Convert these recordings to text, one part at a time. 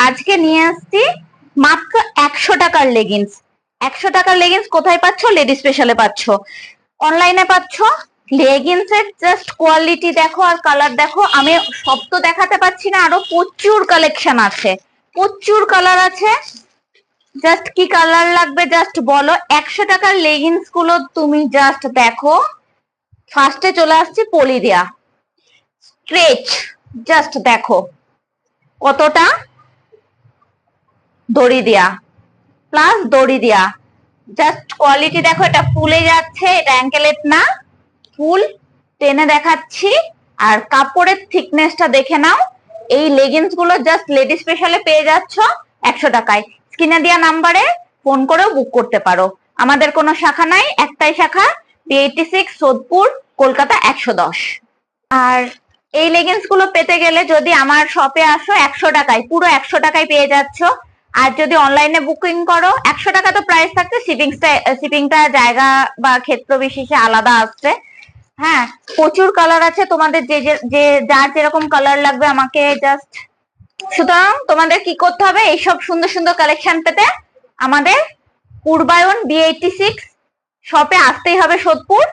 আজকে নিয়ে আসছি মাত্র 100 টাকার লেগিংস। 100 টাকার লেগিংস কোথায় পাচ্ছ? লেডি স্পেশালে পাচ্ছ, অনলাইনে পাচ্ছ। লেগিংস এর জাস্ট কোয়ালিটি দেখো আর কালার দেখো। আমি সব তো দেখাতে পাচ্ছি না, আরো প্রচুর কালেকশন আছে, প্রচুর কালার আছে। জাস্ট কি কালার লাগবে জাস্ট বলো। 100 টাকার লেগিংস গুলো তুমি জাস্ট দেখো। ফার্স্টে চলে আসছি পলি দেয়া স্ট্রেচ, জাস্ট দেখো কতটা দড়ি দেয়া প্লাস দড়ি দেয়া। জাস্ট কোয়ালিটি দেখো, এটা ফুলে যাচ্ছে, এটা অ্যাঙ্কেলেট না, ফুল টেনে দেখাচ্ছি। আর কাপড়ের থিকনেসটা দেখে নাও। এই লেগিংস গুলো জাস্ট লেডি স্পেশালে পেয়ে যাচ্ছ 100 টাকায়। স্ক্রিনে দেওয়া নাম্বারে ফোন করেও বুক করতে পারো। আমাদের কোনো শাখা নাই, একটাই শাখা, B86 সোদপুর, কলকাতা 110। আর এই লেগিংস গুলো পেতে গেলে যদি আমার শপে আসো 100 টাকায়, পুরো 100 টাকায় পেয়ে যাচ্ছ। আর যদি অনলাইনে বুকিং করো 100 টাকা তো প্রাইস থাকছে, শিপিংটা জায়গা বা ক্ষেত্র বিশেষে আলাদা আসছে। হ্যাঁ, প্রচুর কালার আছে, তোমাদের যে যার যেরকম কালার লাগবে আমাকে জাস্ট। সুতরাং তোমাদের কি করতে হবে, এইসব সুন্দর সুন্দর কালেকশন পেতে আমাদের পূর্বায়ন B86 শপে আসতেই হবে সোদপুর।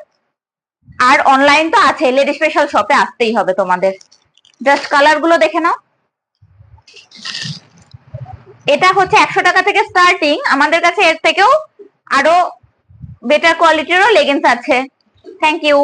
আর অনলাইন তো আছে, লেডি স্পেশাল শপে আসতেই হবে তোমাদের। জাস্ট কালার গুলো দেখে নাও। এটা হচ্ছে 100 টাকা থেকে স্টার্টিং, আমাদের কাছে এর থেকেও আরো বেটার কোয়ালিটিরও লেগিংস আছে। Thank you.